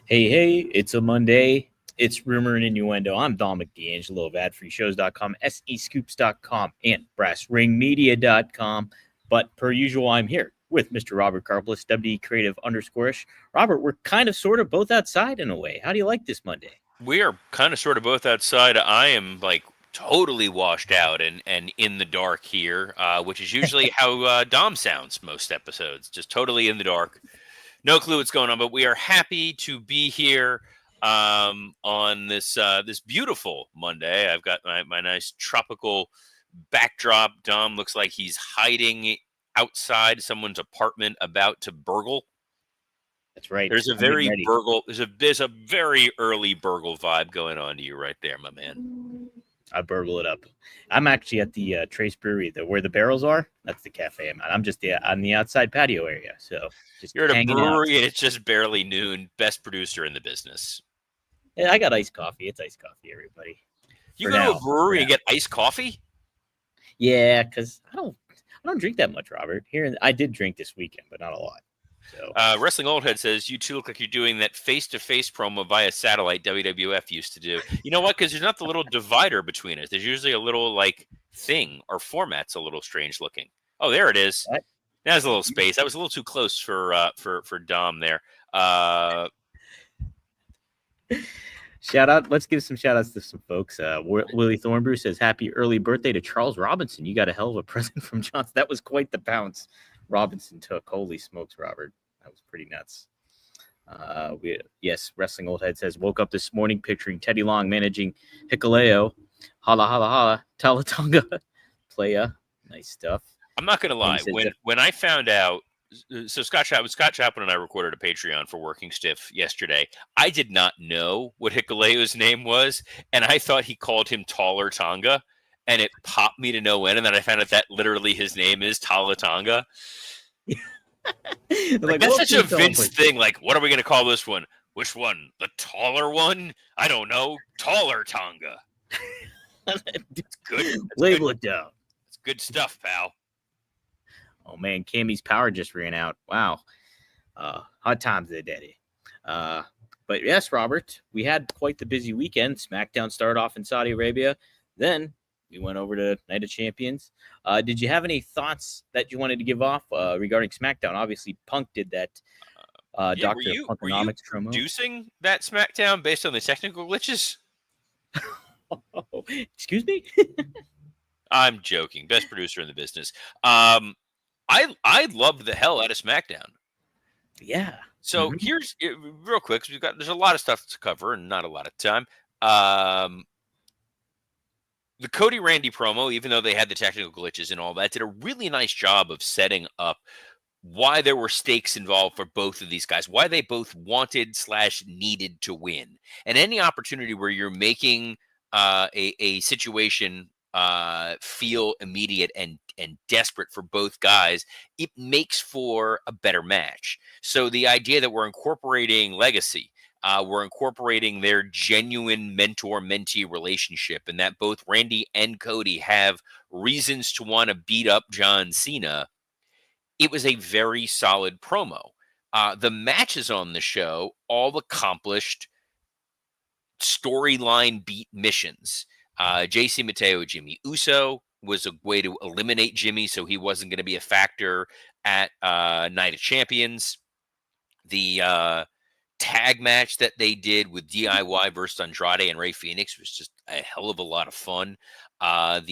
Hey, it's a Monday. It's Rumor and Innuendo. I'm Dominic D'Angelo of AdFreeShows.com, SEScoops.com, and BrassRingMedia.com. But per usual, I'm here with Mr. Robert Karplis, WD Creative _ish. Robert, we're kind of sort of both outside in a way. How do you like this Monday? We are kind of sort of both outside. I am like totally washed out and in the dark here, which is usually how Dom sounds most episodes. Just totally in the dark. No clue what's going on, but we are happy to be here on this beautiful Monday. I've got my nice tropical backdrop. Dom looks like he's hiding outside someone's apartment about to burgle. That's right. There's a very burgle. There's a very early burgle vibe going on to you right there, my man. I burgle it up. I'm actually at the Trace Brewery, where the barrels are. That's the cafe I'm at. I'm just on the outside patio area. So just you're at a hanging brewery out. and it's just barely noon. Best producer in the business. Yeah, I got iced coffee. It's iced coffee, everybody. You go to a brewery and get iced coffee? Yeah, because I don't drink that much, Robert. Here, I did drink this weekend, but not a lot. So. Wrestling Oldhead says, you two look like you're doing that face-to-face promo via satellite WWF used to do. You know what? Because there's not the little divider between us. There's usually a little, like, thing. Our format's a little strange looking. Oh, there it is. What? There's a little space. I was a little too close for Dom there. Shout out. Let's give some shout outs to some folks. Willie Thornbrew says, happy early birthday to Charles Robinson. You got a hell of a present from Johnson. That was quite the bounce Robinson took. Holy smokes, Robert. That was pretty nuts. Yes, Wrestling Old Head says, woke up this morning picturing Teddy Long managing Hikuleo. Holla, holla, holla. Talatonga. Playa. Nice stuff. I'm not going to lie. When I found out, so Scott Chaplin and I recorded a Patreon for Working Stiff yesterday. I did not know what Hikuleo's name was, and I thought he called him Taller Tonga, and it popped me to no end, and then I found out that literally his name is Talatonga. Like, that's such a Vince thing. Like, what are we going to call this one? Which one? The taller one? I don't know. Taller Tonga. It's good. Label it down. It's good stuff, pal. Oh, man, Cammy's power just ran out. Wow. Hot times there, Daddy. But yes, Robert, we had quite the busy weekend. SmackDown started off in Saudi Arabia. Then we went over to Night of Champions. Did you have any thoughts that you wanted to give off regarding SmackDown? Obviously, Punk did that Dr. Punkonomics promo. Were you producing that SmackDown based on the technical glitches? Excuse me? I'm joking. Best producer in the business. I loved the hell out of SmackDown. Yeah. So here's real quick, because there's a lot of stuff to cover and not a lot of time. The Cody Randy promo, even though they had the technical glitches and all that, did a really nice job of setting up why there were stakes involved for both of these guys, why they both wanted / needed to win. And any opportunity where you're making a situation feel immediate and desperate for both guys, it makes for a better match. So the idea that we're incorporating legacy, we're incorporating their genuine mentor-mentee relationship, and that both Randy and Cody have reasons to want to beat up John Cena, it was a very solid promo. The matches on the show all accomplished storyline beat missions. JC Mateo, Jimmy Uso was a way to eliminate Jimmy, so he wasn't going to be a factor at Night of Champions. The tag match that they did with DIY versus Andrade and Rey Fenix was just a hell of a lot of fun. I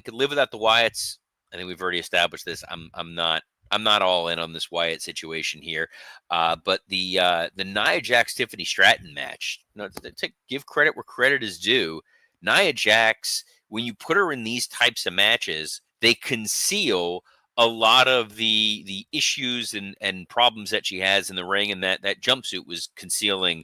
could live without the Wyatts. I think we've already established this. I'm not all in on this Wyatt situation here. But the Nia Jax Tiffany Stratton match, give credit where credit is due. Nia Jax, when you put her in these types of matches, they conceal a lot of the issues and problems that she has in the ring, and that jumpsuit was concealing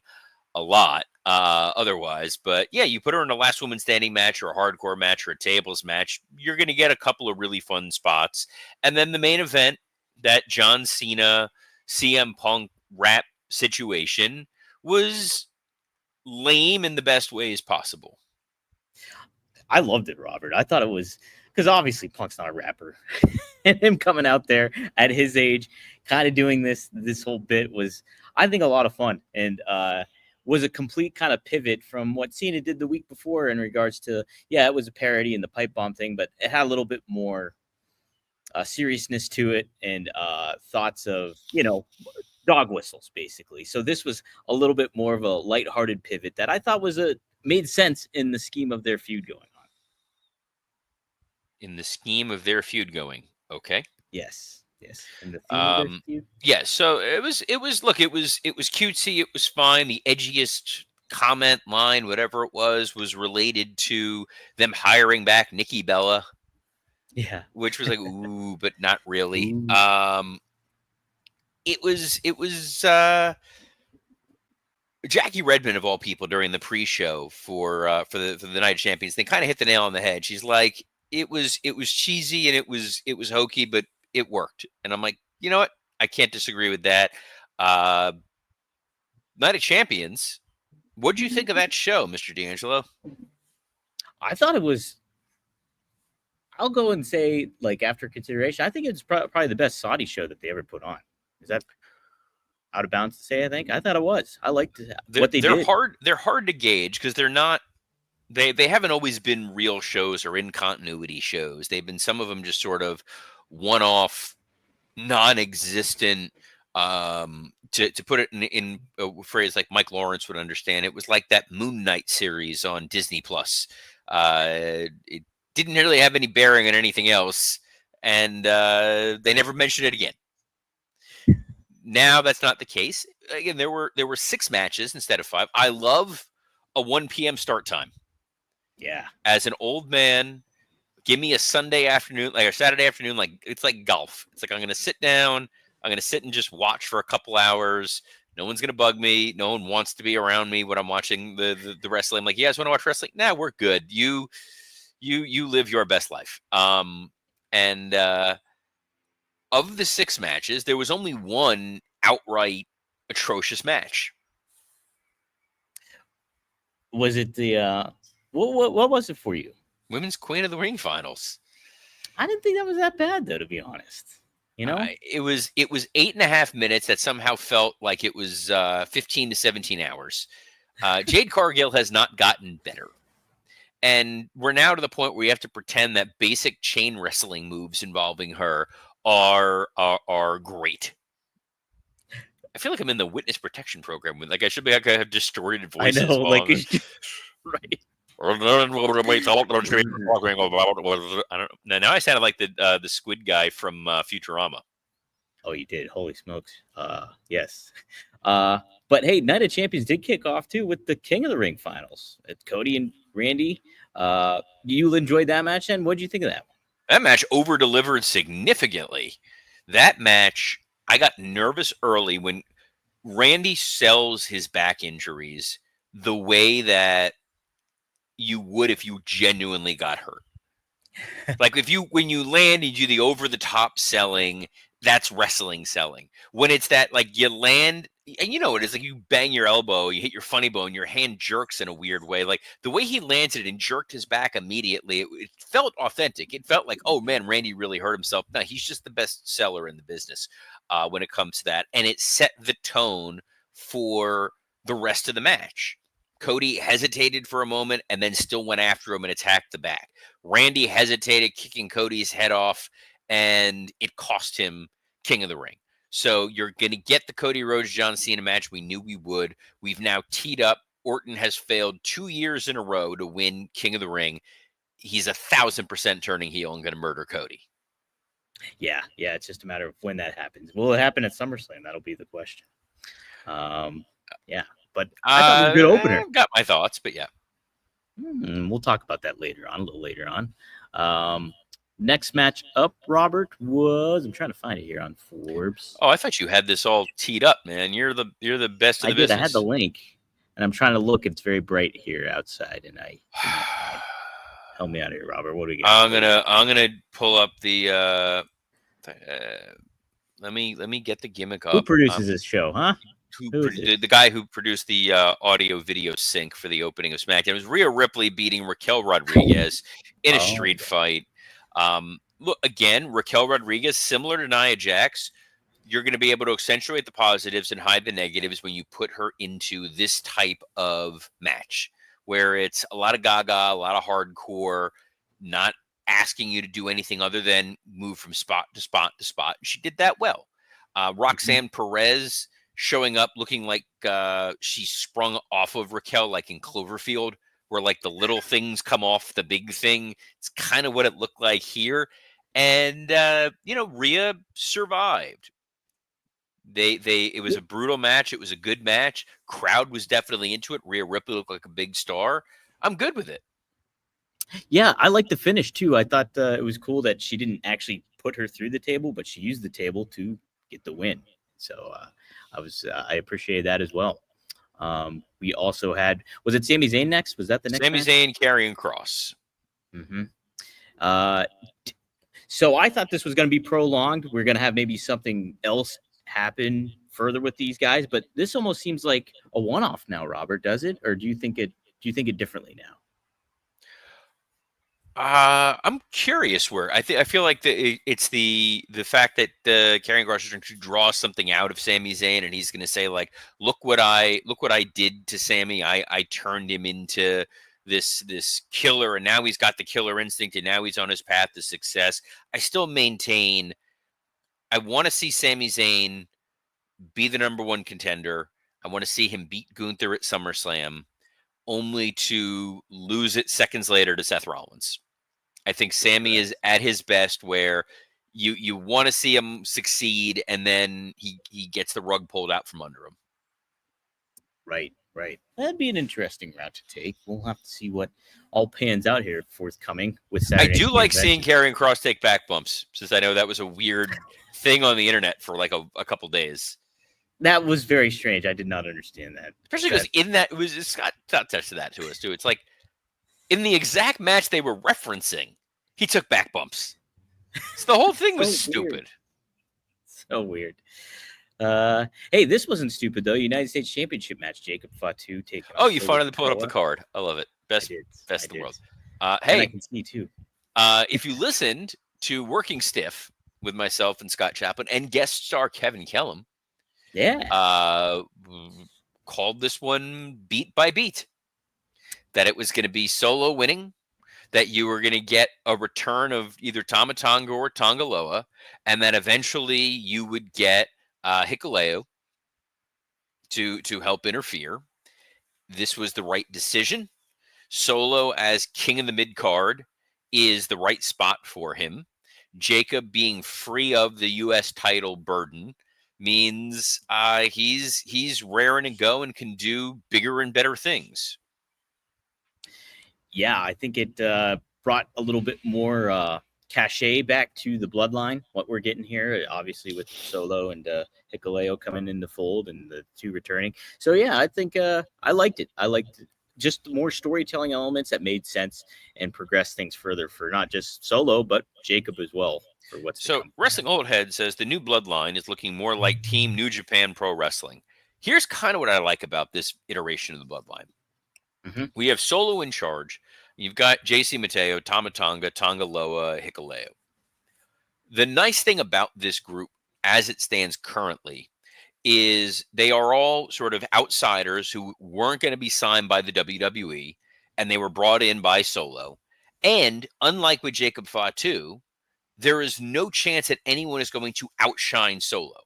a lot otherwise. But yeah, you put her in a last woman standing match or a hardcore match or a tables match, you're going to get a couple of really fun spots. And then the main event, that John Cena CM Punk rap situation, was lame in the best ways possible. I loved it, Robert. I thought it was, because obviously Punk's not a rapper. and him coming out there at his age, kind of doing this whole bit was, I think, a lot of fun, and was a complete kind of pivot from what Cena did the week before in regards to, yeah, it was a parody and the pipe bomb thing, but it had a little bit more seriousness to it, and thoughts of, dog whistles, basically. So this was a little bit more of a lighthearted pivot that I thought made sense in the scheme of their feud going on. In the scheme of their feud going, okay. Yes. And the theme of their feud. Yeah, so it was cutesy, it was fine. The edgiest comment line, whatever it was related to them hiring back Nikki Bella. Yeah. Which was like, ooh, but not really. Ooh. It was Jackie Redmond, of all people, during the pre-show for the Night of Champions. They kind of hit the nail on the head. She's like, it was cheesy and it was hokey, but it worked. And I'm like, you know what? I can't disagree with that. Night of Champions. What did you think of that show, Mr. D'Angelo? I thought it was. I'll go and say, like, after consideration, I think it's probably the best Saudi show that they ever put on. Is that out of bounds to say? I think I thought it was. I liked what they did. They're hard to gauge because they're not. They haven't always been real shows or in continuity shows. They've been, some of them just sort of one-off, non-existent. To put it in a phrase like Mike Lawrence would understand, it was like that Moon Knight series on Disney Plus. It didn't really have any bearing on anything else, and they never mentioned it again. Now that's not the case. Again, there were 6 matches instead of 5. I love a 1 p.m. start time. Yeah. As an old man, give me a Sunday afternoon, like a Saturday afternoon, like it's like golf. It's like I'm going to sit down, I'm going to sit and just watch for a couple hours. No one's going to bug me. No one wants to be around me when I'm watching the wrestling. I'm like, you guys want to watch wrestling? Nah, we're good. You live your best life. And of the 6 matches, there was only one outright atrocious match. Was it the what was it for you? Women's Queen of the Ring finals. I didn't think that was that bad, though, to be honest. It was 8.5 minutes that somehow felt like it was 15 to 17 hours. Jade Cargill has not gotten better. And we're now to the point where you have to pretend that basic chain wrestling moves involving her are great. I feel like I'm in the witness protection program. Like I should be like I have distorted voices. I know, like right. I don't know. Now I sounded like the squid guy from Futurama. Oh, you did. Holy smokes. Yes. But hey, Night of Champions did kick off too with the King of the Ring finals. It's Cody and Randy. You enjoyed that match, and what did you think of that one? That match over-delivered significantly. That match, I got nervous early when Randy sells his back injuries the way that you would if you genuinely got hurt. Like when you land and you do the over-the-top selling, that's wrestling selling. When it's that, like, you land, and you know it is, like you bang your elbow, you hit your funny bone, your hand jerks in a weird way. Like the way he landed it and jerked his back immediately, it felt authentic. It felt like, oh man, Randy really hurt himself. No, he's just the best seller in the business when it comes to that. And it set the tone for the rest of the match. Cody hesitated for a moment and then still went after him and attacked the back. Randy hesitated, kicking Cody's head off, and it cost him King of the Ring. So you're going to get the Cody Rhodes John Cena match. We knew we would. We've now teed up. Orton has failed 2 years in a row to win King of the Ring. He's 1,000% turning heel and going to murder Cody. Yeah. It's just a matter of when that happens. Will it happen at SummerSlam? That'll be the question. Yeah. But I thought it was a good opener. I've got my thoughts, but yeah. We'll talk about that a little later on. Next match up, Robert, was, I'm trying to find it here on Forbes. Oh, I thought you had this all teed up, man. You're the best of the business. I had the link, and I'm trying to look. It's very bright here outside, and help me out here, Robert. What do we got? I'm gonna pull up the. Let me get the gimmick up. Who produces this show, huh? The guy who produced the audio video sync for the opening of SmackDown. It was Rhea Ripley beating Raquel Rodriguez in a street fight. look, again, Raquel Rodriguez, similar to Nia Jax, you're going to be able to accentuate the positives and hide the negatives when you put her into this type of match where it's a lot of gaga, a lot of hardcore, not asking you to do anything other than move from spot to spot to spot. She did that well. Mhm. Roxanne Perez showing up looking like she sprung off of Raquel, like in Cloverfield, where like the little things come off the big thing. It's kind of what it looked like here. And Rhea survived. It was a brutal match. It was a good match. Crowd was definitely into it. Rhea Ripley looked like a big star. I'm good with it. Yeah, I like the finish too. I thought it was cool that she didn't actually put her through the table, but she used the table to get the win. So I appreciated that as well. We also had, was it Sami Zayn next? Was that the next Sami match? Zayn carrying Cross. Mm-hmm. Uh, so I thought this was going to be prolonged. We're going to have maybe something else happen further with these guys, but this almost seems like a one-off now, Robert. Does it, or do you think it? Do you think it differently now? I'm curious where I feel like it's the fact that Karrion Kross is trying to draw something out of Sami Zayn, and he's going to say like, look what I did to Sami. I turned him into this killer, and now he's got the killer instinct, and now he's on his path to success. I still maintain I want to see Sami Zayn be the number one contender. I want to see him beat Gunther at SummerSlam, only to lose it seconds later to Seth Rollins. I think Sammy is at his best where you want to see him succeed, and then he gets the rug pulled out from under him. Right, right. That'd be an interesting route to take. We'll have to see what all pans out here forthcoming with I Saturday do Night like seeing Adventure. Karrion Kross take back bumps, since I know that was a weird thing on the internet for like a couple days. That was very strange. I did not understand that. Especially because in that Scott touched that to us too. It's like in the exact match they were referencing, he took back bumps. So the whole thing was so weird. stupid. So weird. Hey, this wasn't stupid though. United States Championship match. Jacob Fatu taking. Oh, you finally pulled up the card. I love it. Best in the world. And I Hey, can see too. if you listened to Working Stiff with myself and Scott Chaplin and guest star Kevin Kellum, Yeah. called this one beat by beat. That it was going to be Solo winning, that you were going to get a return of either Tama Tonga or Tongaloa, and that eventually you would get Hikuleo to help interfere. This was the right decision. Solo as king of the mid card is the right spot for him. Jacob being free of the U.S. title burden means he's raring to go and can do bigger and better things. Yeah, I think it brought a little bit more cachet back to the bloodline. What we're getting here, obviously with Solo and Hikuleo coming in the fold and the two returning. So yeah, I think I liked it. I liked just more storytelling elements that made sense and progressed things further for not just Solo but Jacob as well. For what's So Wrestling Old Head says the new bloodline is looking more like Team New Japan Pro Wrestling. Here's kind of what I like about this iteration of the bloodline. Mm-hmm. We have Solo in charge. You've got JC Mateo, Tama Tonga, Tongaloa, Hikuleo. The nice thing about this group, as it stands currently, is they are all sort of outsiders who weren't going to be signed by the WWE, and they were brought in by Solo. And unlike with Jacob Fatu, there is no chance that anyone is going to outshine Solo.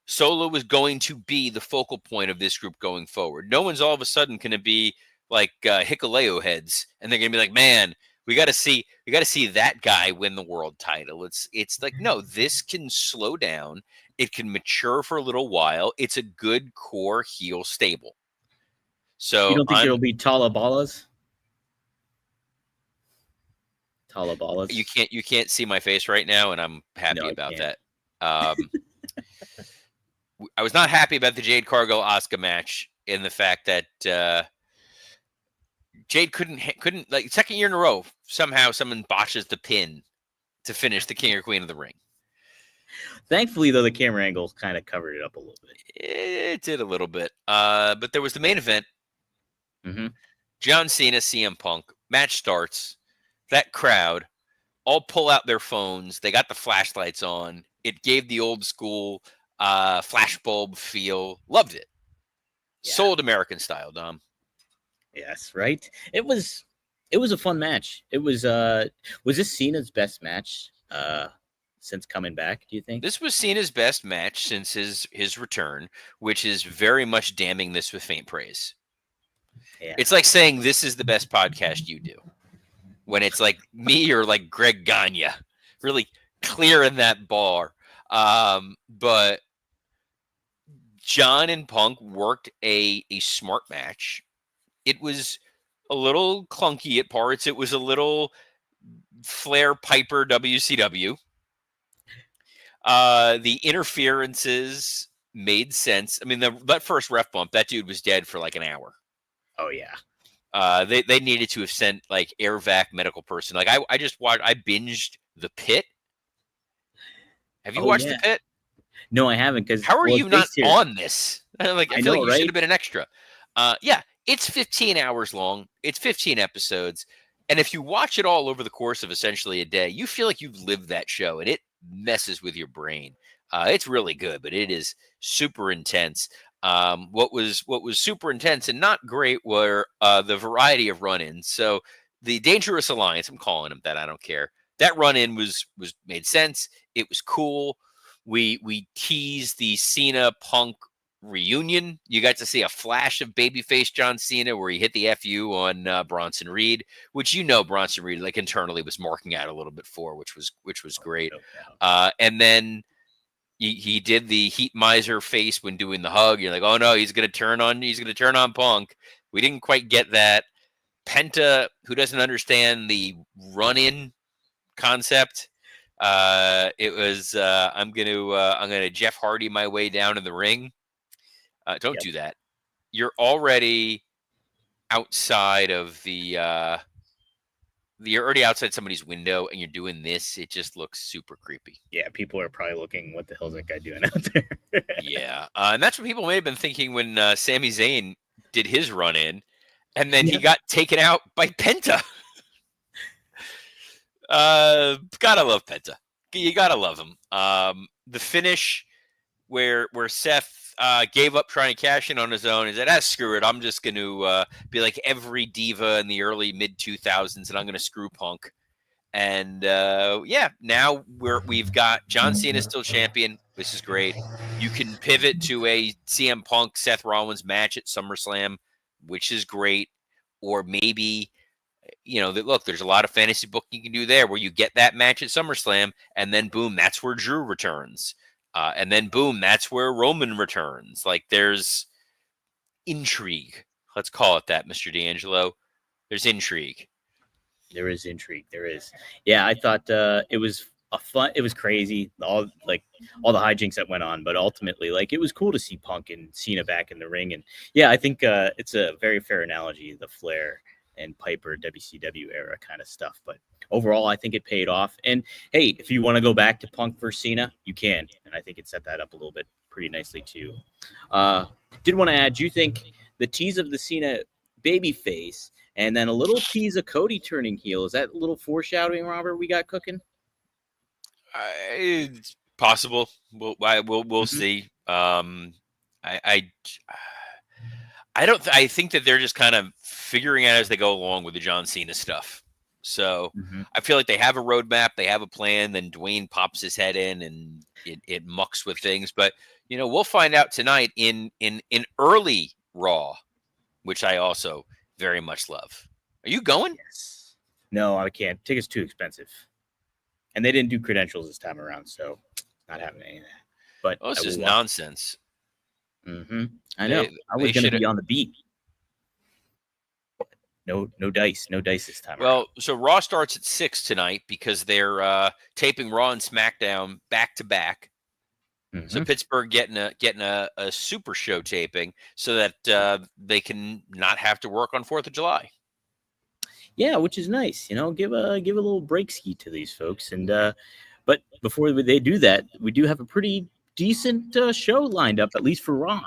Solo is going to be the focal point of this group going forward. No one's all of a sudden going to be like Hikuleo heads, and they're going to be like, "Man, we got to see that guy win the world title." It's like, no, this can slow down. It can mature for a little while. It's a good core heel stable. So you don't think there'll be Talabalas? Talabalas. You can't see my face right now, and I'm happy about that. I was not happy about the Jade Cargill Asuka match in the fact that Jade couldn't like second year in a row. Somehow someone botches the pin to finish the King or Queen of the Ring. Thankfully, though, the camera angle kind of covered it up a little bit. It did a little bit. But there was the main event. Mm-hmm. John Cena, CM Punk. Match starts. That crowd all pull out their phones. They got the flashlights on. It gave the old school flashbulb feel. Loved it. Yeah. Sold American style, Dom. Yes, right. It was a fun match. It was this Cena's best match since coming back, do you think? This was Cena's best match since his return, which is very much damning this with faint praise. Yeah. It's like saying this is the best podcast you do, when it's like me or like Greg Gagne, really clearing that bar. But John and Punk worked a smart match. It was a little clunky at parts. It was a little Flair Piper WCW. The interferences made sense. I mean, that first ref bump, that dude was dead for like an hour. Oh yeah. They needed to have sent like air vac medical person. Like I just watched. I binged The Pit. Have you watched The Pit? No, I haven't. Because how are you not on this? Like I feel like you should have been an extra. Yeah, it's 15 hours long. It's 15 episodes, and if you watch it all over the course of essentially a day, you feel like you've lived that show, and it messes with your brain. It's really good, but it is super intense. What was super intense and not great were the variety of run-ins. So the Dangerous Alliance, I'm calling them that. I don't care. That run-in was made sense. It was cool. We teased the Cena Punk reunion. You got to see a flash of babyface John Cena where he hit the FU on Bronson Reed, which Bronson Reed like internally was marking out a little bit for, which was great. And then he did the heat miser face when doing the hug. You're like, oh no, he's gonna turn on Punk. We didn't quite get that. Penta, who doesn't understand the run-in concept, it was I'm gonna Jeff Hardy my way down in the ring. Don't do that. You're already outside of you're already outside somebody's window and you're doing this. It just looks super creepy. Yeah, people are probably looking, what the hell is that guy doing out there? Yeah. And that's what people may have been thinking when Sami Zayn did his run in and then he got taken out by Penta. Gotta love Penta. You gotta love him. The finish where Seth gave up trying to cash in on his own. He said, screw it. I'm just going to be like every diva in the early mid-2000s, and I'm going to screw Punk. And, now we've got John Cena still champion. This is great. You can pivot to a CM Punk, Seth Rollins match at SummerSlam, which is great. Or maybe, look, there's a lot of fantasy booking you can do there where you get that match at SummerSlam, and then, boom, that's where Drew returns. And then, boom, that's where Roman returns. Like, there's intrigue. Let's call it that, Mr. D'Angelo. There's intrigue. There is intrigue. There is. Yeah, I thought it was it was crazy, all the hijinks that went on. But ultimately, it was cool to see Punk and Cena back in the ring. And, yeah, I think it's a very fair analogy, the Flair and Piper WCW era kind of stuff. But overall, I think it paid off. And hey, if you want to go back to Punk versus Cena, you can. And I think it set that up a little bit pretty nicely too. Did want to add, do you think the tease of the Cena baby face and then a little tease of Cody turning heel, is that a little foreshadowing, Robert, we got cooking? It's possible. We'll see. I think that they're just kind of figuring out as they go along with the John Cena stuff. So I feel like they have a roadmap, they have a plan, then Dwayne pops his head in and it mucks with things. But, we'll find out tonight in early Raw, which I also very much love. Are you going? Yes. No, I can't. Tickets too expensive. And they didn't do credentials this time around, so not having any of that. But this is nonsense. I know. I was going to be on the beat. No dice this time. Well, so Raw starts at 6 tonight because they're taping Raw and SmackDown back to back. So Pittsburgh getting a super show taping so that they can not have to work on 4th of July. Yeah, which is nice. Give a little break ski to these folks. And but before they do that, we do have a pretty decent show lined up, at least for Raw.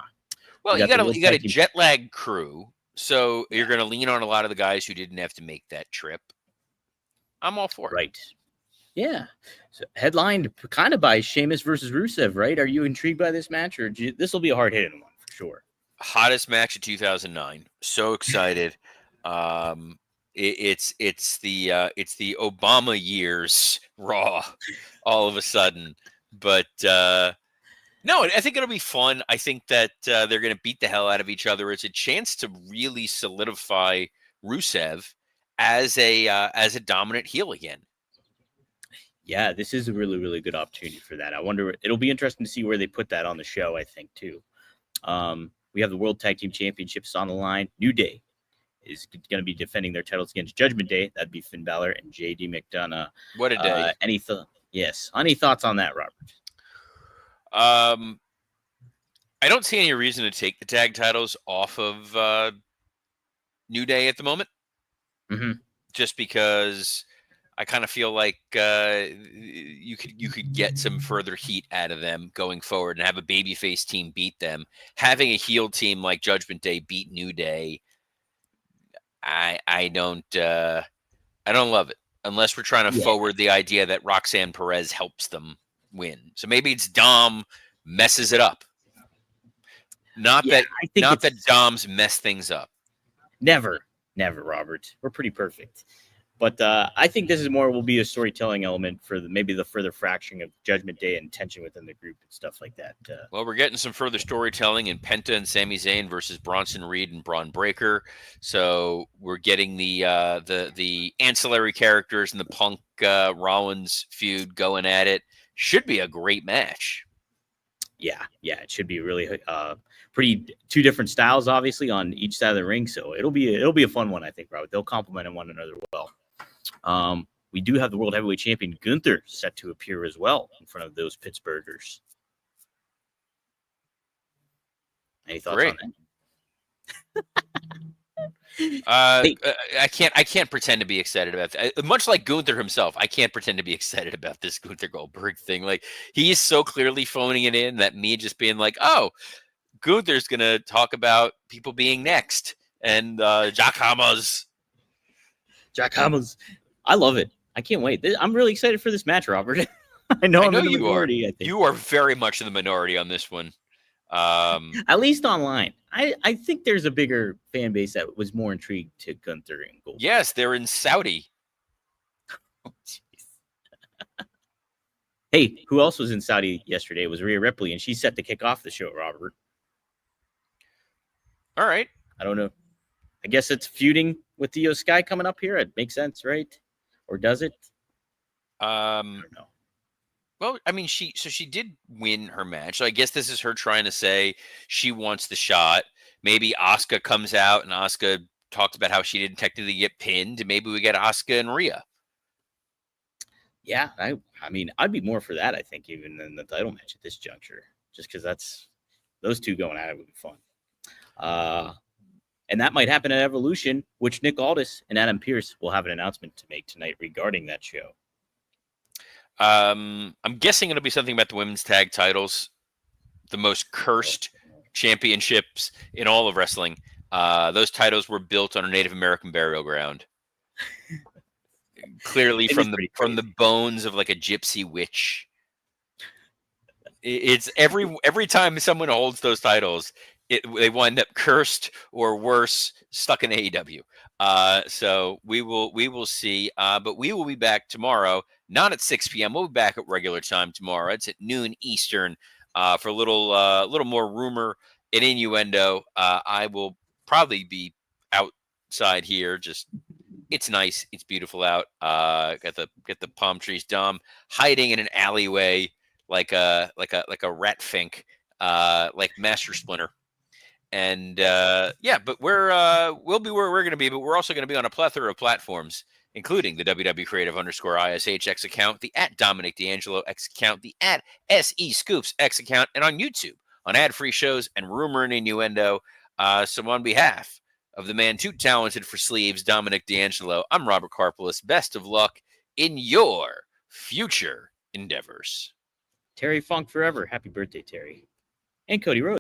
Well, you got a jet lag crew. So you're going to lean on a lot of the guys who didn't have to make that trip. I'm all for it. Right. Yeah. So headlined kind of by Sheamus versus Rusev, right? Are you intrigued by this match, or this will be a hard-hitting one for sure? Hottest match of 2009. So excited. It's the Obama years Raw all of a sudden. But no, I think it'll be fun. I think that they're going to beat the hell out of each other. It's a chance to really solidify Rusev as a dominant heel again. Yeah, this is a really, really good opportunity for that. I wonder, it'll be interesting to see where they put that on the show, I think, too. We have the World Tag Team Championships on the line. New Day is going to be defending their titles against Judgment Day. That'd be Finn Balor and JD McDonough. What a day. Any thoughts on that, Robert? I don't see any reason to take the tag titles off of New Day at the moment. Mm-hmm. Just because I kind of feel like you could get some further heat out of them going forward and have a babyface team beat them. Having a heel team like Judgment Day beat New Day, I don't love it unless we're trying to forward the idea that Roxanne Perez helps them win. So maybe it's Dom messes it up. Not that Dom's mess things up. Never, Robert. We're pretty perfect. But I think this is will be a storytelling element for maybe the further fracturing of Judgment Day and tension within the group and stuff like that. Well, we're getting some further storytelling in Penta and Sami Zayn versus Bronson Reed and Braun Breaker. So we're getting the ancillary characters and the Punk Rollins feud going at it. Should be a great match. Yeah, it should be really pretty two different styles, obviously, on each side of the ring. So it'll be a fun one, I think, Robert. They'll complement one another well. We do have the World Heavyweight Champion Gunther set to appear as well in front of those Pittsburghers. Any thoughts on that? I can't pretend to be excited about that. Much like Gunther himself, I can't pretend to be excited about this Gunther Goldberg thing. Like, he's so clearly phoning it in that me just being like, oh, Gunther's gonna talk about people being next and Jack Hammers. I love it. I can't wait. I'm really excited for this match, Robert. I know I'm in the minority. I think you are very much in the minority on this one. At least online. I think there's a bigger fan base that was more intrigued to Gunther and Goldberg. Yes, they're in Saudi. Oh, hey, who else was in Saudi yesterday? It was Rhea Ripley, and she's set to kick off the show, Robert. All right. I don't know. I guess it's feuding with Io Sky coming up here. It makes sense, right? Or does it? I don't know. Well, I mean, she did win her match. So I guess this is her trying to say she wants the shot. Maybe Asuka comes out and Asuka talks about how she didn't technically get pinned. Maybe we get Asuka and Rhea. Yeah, I mean, I'd be more for that, I think, even than the title match at this juncture. Just because that's those two going at it would be fun. And that might happen at Evolution, which Nick Aldis and Adam Pearce will have an announcement to make tonight regarding that show. I'm guessing it'll be something about the women's tag titles, the most cursed championships in all of wrestling. Those titles were built on a Native American burial ground, clearly from the bones of like a gypsy witch. It's every time someone holds those titles, they wind up cursed or worse, stuck in AEW. So we will see. But we will be back tomorrow, not at 6 p.m. We'll be back at regular time tomorrow. It's at noon Eastern for a little more rumor and innuendo. I will probably be outside here. Just it's nice, it's beautiful out. Got the palm trees. Dom hiding in an alleyway like a rat fink, like Master Splinter. And but we'll be where we're going to be, but we're also going to be on a plethora of platforms, including the WW Creative _ISH X account, the @Dominic D'Angelo X account, the @SE Scoops X account, and on YouTube on ad-free shows and rumor and innuendo. So on behalf of the man too talented for sleeves, Dominic D'Angelo, I'm Robert Karpelis. Best of luck in your future endeavors. Terry Funk forever. Happy birthday, Terry. And Cody Rhodes.